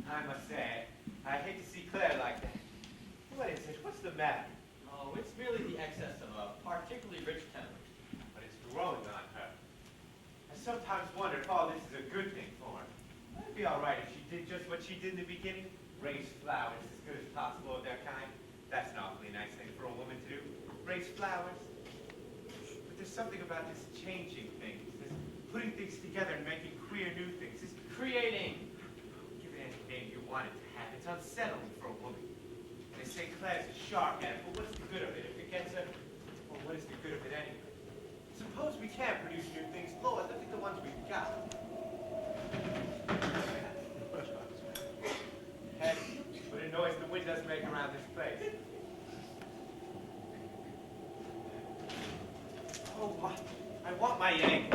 I must say, I hate to see Claire like that. What is it? What's the matter? Oh, it's merely the excess of a particularly rich temperament. But it's growing on her. I sometimes wonder if all this is a good thing for her. It'd be all right if she did just what she did in the beginning. Raise flowers as good as possible of their kind. That's an awfully nice thing for a woman to do. Raise flowers. But there's something about this changing things, this putting things together and making queer new things, this Creating. give it any name you want it to have. It's unsettling for a woman. They say Claire's a shark at it, but what's the good of it if it gets her? Well, what is the good of it anyway? Suppose we can't produce new things. Lord, look at the ones we've got. Heck, what a noise the wind does make around this place. Oh, what? I want my egg.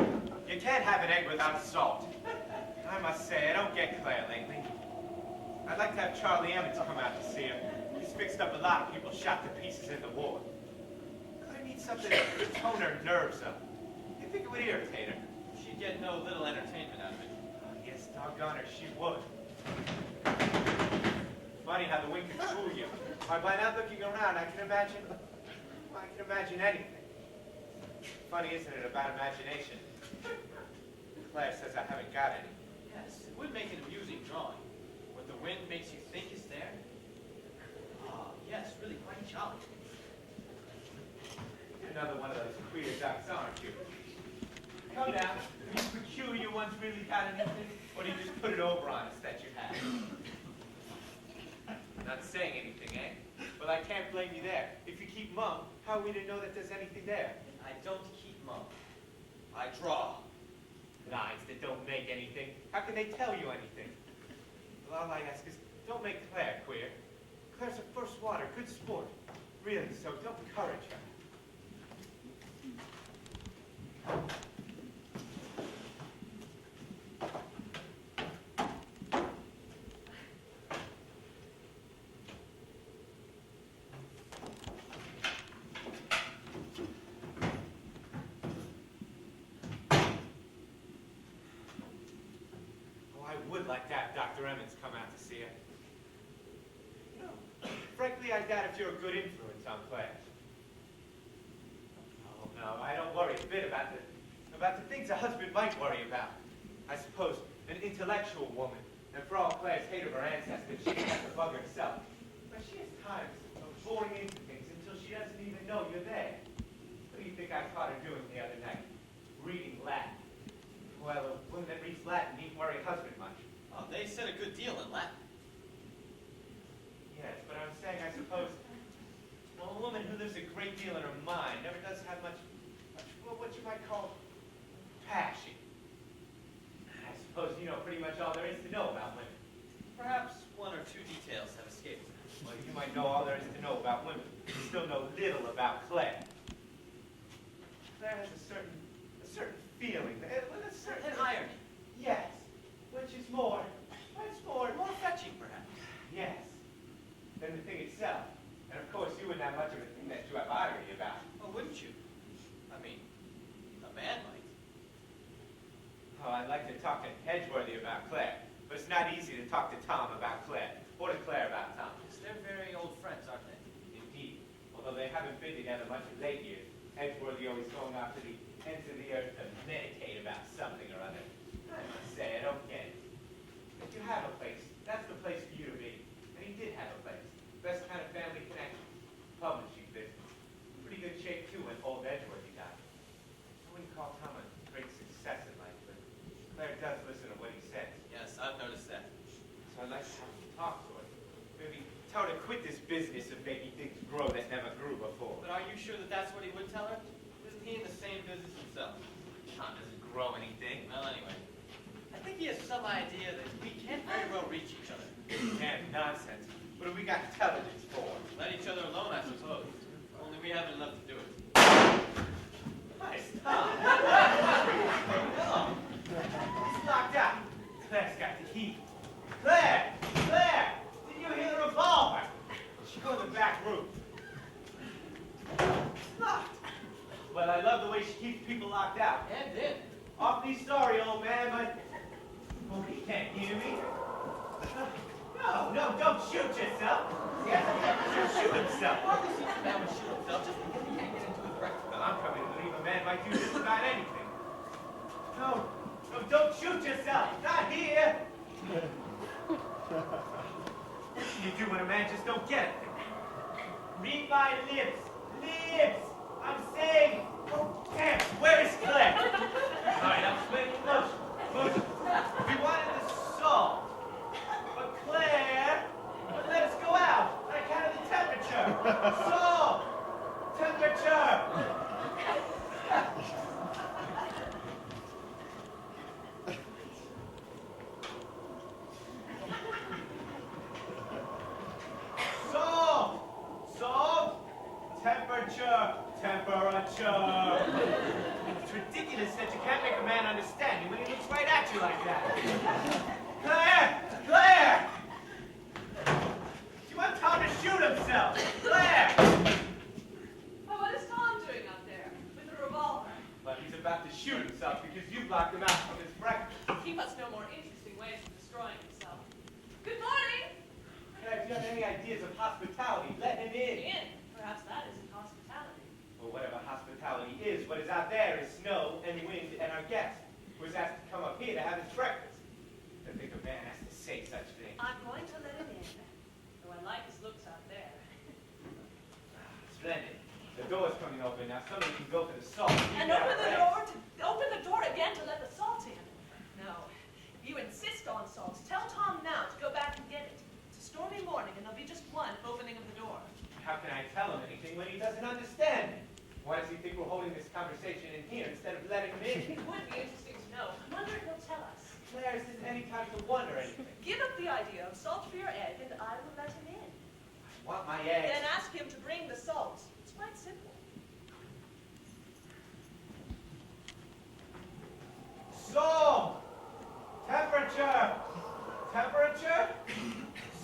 You can't have an egg without salt. I must say, I don't get Claire lately. I'd like to have Charlie Emmons come out to see her. He's fixed up a lot of people shot to pieces in the war. Claire needs something to tone her nerves up. You think it would irritate her? She'd get no little entertainment out of it. Oh, yes, doggone her, she would. Funny how the wind can fool you. Why, by not looking around, I can imagine anything. Funny, isn't it, about imagination? Claire says I haven't got any. Yes, it would make an amusing drawing. What the wind makes you think is there. Ah, yes, really quite jolly. You're another one of those queer ducks, aren't you? Come now, have you peculiar ones really got anything? Or do you just put it over on us that you have? Not saying anything, eh? Well, I can't blame you there. If you keep mum, how are we to know that there's anything there? I don't keep mum. I draw. Lies that don't make anything. How can they tell you anything? Well, all I ask is, don't make Claire queer. Claire's a first water, good sport. Really, so don't encourage her. I would like to have Dr. Emmons come out to see her. You know, frankly, I doubt if you're a good influence on Claire. Oh, no, I don't worry a bit about the things a husband might worry about. I suppose an intellectual woman, and for all Claire's hate of her ancestors, she has the bug herself. But she has times of boring into things until she doesn't even know you're there. What do you think I caught her doing the other night? Reading Latin. Well, a woman that reads Latin needn't worry a husband much. Oh, they said a good deal in Latin. Yes, but I'm saying, I suppose, well, a woman who lives a great deal in her mind never does have much, well, what you might call passion. I suppose you know pretty much all there is to know about women. Perhaps one or two details have escaped me. Well, you might know all there is to know about women. You still know little about Claire. Claire has a certain feeling, a certain irony. Yes, which is more, More fetching, perhaps. yes, than the thing itself. And of course, you wouldn't have much of a thing that you have irony about. Oh, wouldn't you? I mean, a man might. Oh, I'd like to talk to Edgeworthy about Claire, but it's not easy to talk to Tom about Claire, or to Claire about Tom. Yes, they're very old friends, aren't they? Indeed, although they haven't been together much in late years, Edgeworthy always going off to the ends of the earth to meditate about something or other. I must say, I don't get it. If you have a place, that's the place for you to be. And he did have a place. Best kind of family connection. Publishing business. Pretty good shape, too, when old Edgeworthy died. I wouldn't call Tom a great success in life, but Claire does listen to what he says. Yes, I've noticed that. So I'd like to have him talk to her. Maybe tell her to quit this business of making things grow that never grew before. But are you sure that that's what he would tell her? Isn't he in the same business himself? Tom doesn't grow anything. Well, anyway, I think he has some idea that we can't very well reach each other. Man, nonsense. What have we got intelligence for? Let each other alone, I suppose. Only we haven't enough to do it. Nice, Tom. It's locked out. Claire's got the key. Claire! Claire! Did you hear the revolver? She's go in the back room. It's locked. Well, I love the way she keeps people locked out. And in. Awfully sorry, old man, but... Oh, he can't hear me. Shoot yourself! Not here! What do you do when a man just don't get it? Read my lips! Lips! I'm saying! Oh, damn! Where is Claire? All right, I'm explaining motion. Motion. We wanted the salt. But Claire would let us go out. I counted the temperature. Salt! Temperature! Salt! Salt! Temperature! Temperature! It's ridiculous that you can't make a man understand you when he looks right at you like that. Claire! Claire! You want Tom to shoot himself! Claire! Oh, what is Tom doing up there with a revolver? But he's about to shoot himself because you blocked him out from his breakfast. He must know more interesting ways of destroying himself. Good morning! Claire, if you have any ideas of hospitality, let him in. In. Perhaps that isn't hospitality. Well, whatever hospitality is, what is out there is snow and wind and our guest, who is asked to come up here to have his breakfast. I think a man has to say such things. I'm going to let him in, though I like his looks out there. Splendid. The door's coming open now. Somebody can go for the salt. And open the door again to let the salt in. No, you insist on salt. Tell Tom now to go back and get it. It's a stormy morning, and there'll be just one opening of the door. How can I tell him anything when he doesn't understand me? Why does he think we're holding this conversation in here instead of letting him in? It would be interesting to know. I wonder if he'll tell us. Claire, this isn't any time to wonder anything. Give up the idea of salt for your egg, and I will let him in. I want my eggs. Then ask him to bring the salt. It's quite simple. Salt! Temperature! Temperature?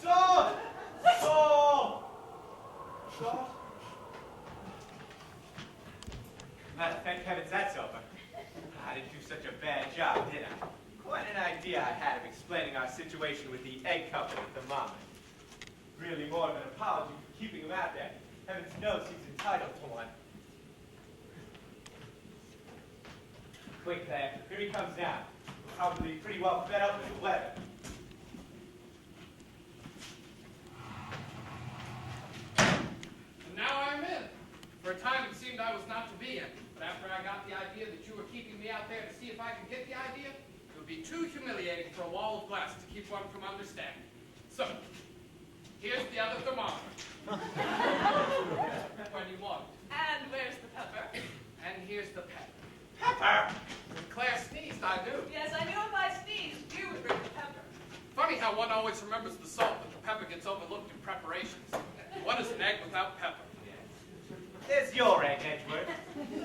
Salt! Salt! Salt? Well, thank heavens that's over. I didn't do such a bad job, did I? Quite an idea I had of explaining our situation with the egg company at the moment. Really more of an apology for keeping him out there. Heavens knows he's entitled to one. Quick, Claire. Here he comes down. Probably pretty well fed up with the weather. And now I'm in. For a time it seemed I was not to be in, but after I got the idea that you were keeping me out there to see if I could get the idea, it would be too humiliating for a wall of glass to keep one from understanding. So, here's the other thermometer. When you want it. And where's the pepper? And here's the pepper. Pepper! When Claire sneezed, I knew. Yes, I knew if I sneezed, you would bring the pepper. Funny how one always remembers the salt, but the pepper gets overlooked in preparations. What is an egg without pepper? There's your egg, Edgeworth.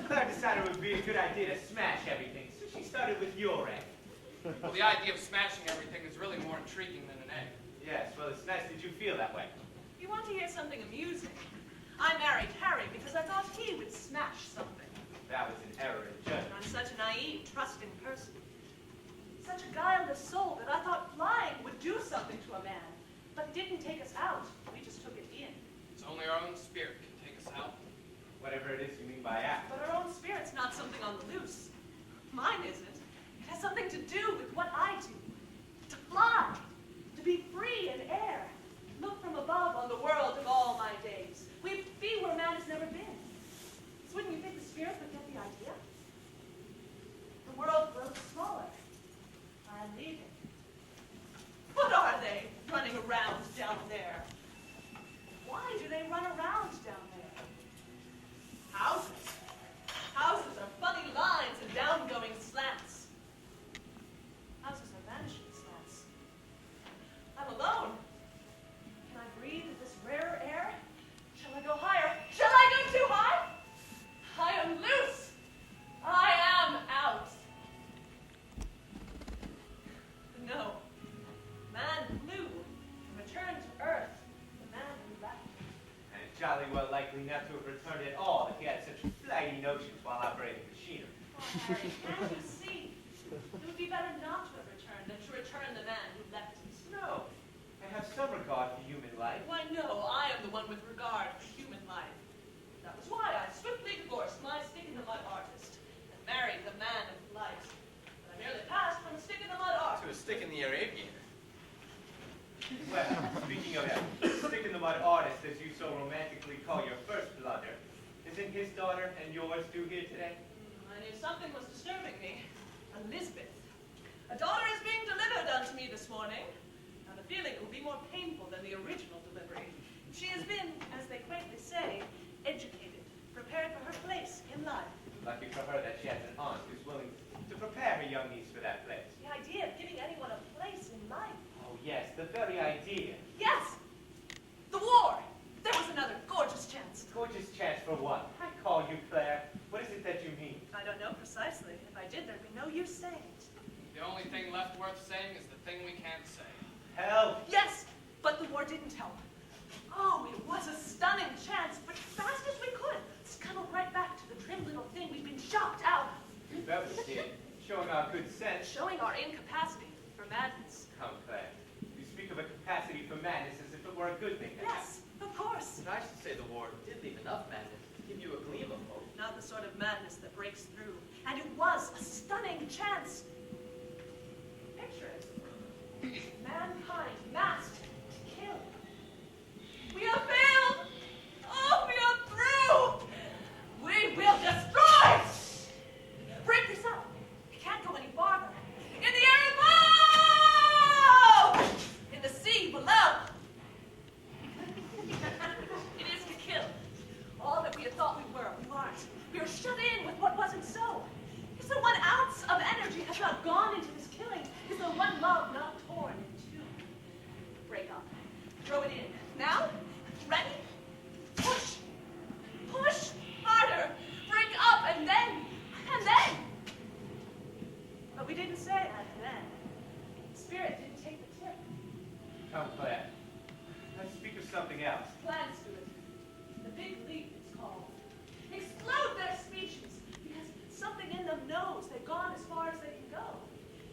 Claire decided it would be a good idea to smash everything, so she started with your egg. Well, the idea of smashing everything is really more intriguing than an egg. Yes, well, it's nice that you feel that way. You want to hear something amusing? I married Harry because I thought he would smash something. That was an error in judgment. I'm such a naive, trusting person. Such a guileless soul that I thought flying would do something to a man. But it didn't take us out. We just took it in. It's only our own spirit can take us out. Whatever it is you mean by act. But our own spirit's not something on the loose. Mine isn't. It has something to do with what I do. To fly. To be free in air. Look from above on the world of all my days. We'd be where man has never been. So wouldn't you think the spirit would get the idea? The world grows smaller. I'm leaving. What are they running around down there? Why do they run around down there? Houses. Houses are funny lines and down-going slants. Houses are vanishing slants. I'm alone. Can I breathe this rarer air? Shall I go higher? Shall I go too high? I am loose. I am out. No. Man flew and returned to Earth. The man who left. And it's jolly well likely not to have returned at all if he had such flighty notions while operating machinery. Oh, Harry, can't you see? It would be better not to have returned than to return the man who left us. No. I have some regard for human life. Why, no, I am the one with regard for human life. That was why I swiftly divorced my stick-in-the-mud artist and married the man of life. But I merely passed from stick-in-the-mud stick in the air aviator. Well, speaking of stick in the mud artist, as you so romantically call your first blunder, isn't his daughter and yours due here today? I knew something was disturbing me. Elizabeth. A daughter is being delivered unto me this morning, and the feeling will be more painful than the original delivery. She has been, as they quaintly say, educated, prepared for her place in life. Lucky for her that she has an aunt who's willing to prepare her young niece for that place. The idea of giving anyone a place in life. Oh yes, the very idea. Yes! The war! There was another gorgeous chance. Gorgeous chance for what? I call you, Claire. What is it that you mean? I don't know precisely. If I did, there'd be no use saying it. The only thing left worth saying is the thing we can't say. Hell, Yes, but the war didn't help. Oh, it was a stunning chance, but fast as we could, scuttled right back to the trim little thing we'd been shocked out of. you bet we did. Showing our good sense. Showing our incapacity for madness. Come, Claire. You speak of a capacity for madness as if it were a good thing. Yes, of course. And I should say the war did leave enough madness to give you a gleam of hope. Not the sort of madness that breaks through. And it was a stunning chance. Picture it. Mankind masked to kill. We have failed! Oh, we are through! We will destroy! Break this up. It can't go any farther. In the air above! In the sea below. It is to kill. All that we had thought we were, we aren't. We are shut in with what wasn't so. Is there 1 ounce of energy has not gone into this killing? Is there one love not torn in two? Break up. Throw it in. Now? Ready? Push. Push harder. Break up and then. But we didn't say that then. Spirit didn't take the tip. Come, Claire. Let's speak of something else. Plans to it. The big leap it's called. Explode their species, because something in them knows they've gone as far as they can go.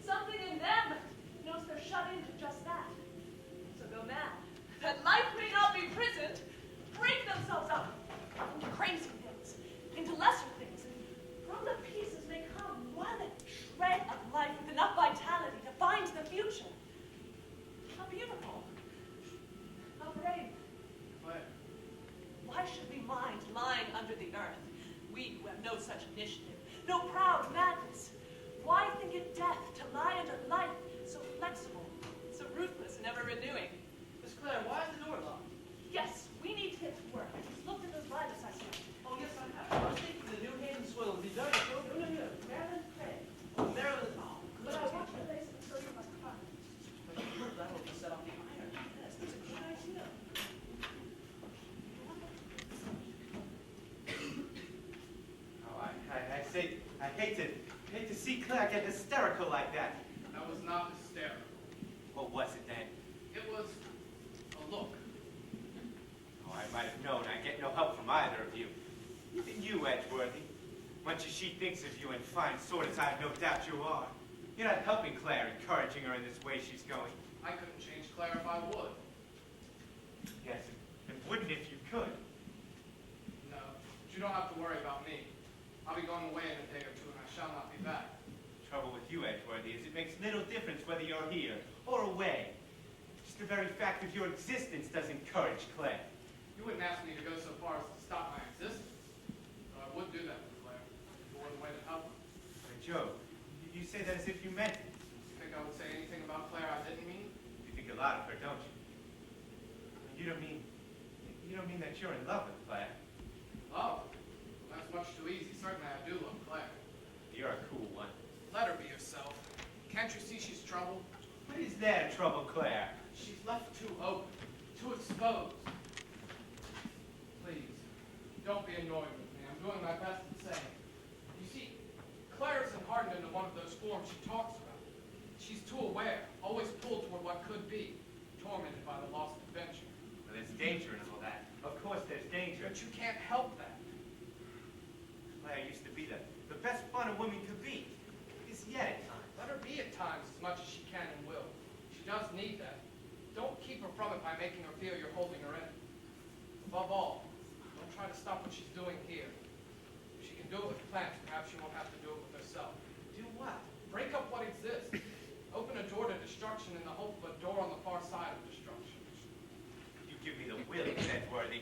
Something in them knows they're shut into just that. So go mad. That life may not be prisoned, break themselves up into crazy things, into lesser things, and from the pieces may come one shred of life with enough vitality to find the future. How beautiful. How brave. Claire. Why should we mind lying under the earth? We who have no such initiative, no proud madness. Why think it death to lie under life, so flexible, so ruthless and ever renewing? Miss Claire, why is the door locked? Yes, we need to get to work. Just looked at those violets I saw. Oh, yes, I have. I was thinking the New Haven soil would be very good. No, Marilyn Craig. Oh, Maryland. Oh, But I want to place it so you must cry. But that'll just set off the iron. Yes, that's a good idea. Oh, I hate to see Claire get hysterical like that. That was not hysterical. What was it then? It was a look. Oh, I might have known I'd get no help from either of you. Even you, Edgeworthy. Much as she thinks of you in fine sort as I have no doubt you are. You're not helping Claire, encouraging her in this way she's going. I couldn't change Claire if I would. Yes, and wouldn't if you could. No, but you don't have to worry about me. I'll be going away in a day or two, and I shall not be back. Trouble with you, Edgeworthy, is it makes little difference whether you're here or away. Just the very fact of your existence does encourage Claire. You wouldn't ask me to go so far as to stop my existence, but I would do that for Claire. More than way to help her. But Joe, you say that as if you meant it. You think I would say anything about Claire I didn't mean? You think a lot of her, don't you? You don't mean that you're in love with Claire. Love? Well, that's much too easy. Certainly I do love Claire. You're a cool one. Let her be herself. Can't you see she's troubled? What is there to trouble Claire? She's left too open, too exposed. Please, don't be annoyed with me. I'm doing my best at saying it. You see, Claire isn't hardened into one of those forms she talks about. She's too aware, always pulled toward what could be, tormented by the lost adventure. Well, there's danger in all that. Of course there's danger. But you can't help that. Claire used to be the best fun a woman could be. Is yet at times. Let her be at times as much as she can and will. She does need that. Don't keep her from it by making her feel you're holding her in. Above all, don't try to stop what she's doing here. If she can do it with plants, perhaps she won't have to do it with herself. Do what? Break up what exists. Open a door to destroy the hope of a door on the far side of destruction. You give me the willies, Edgeworthy.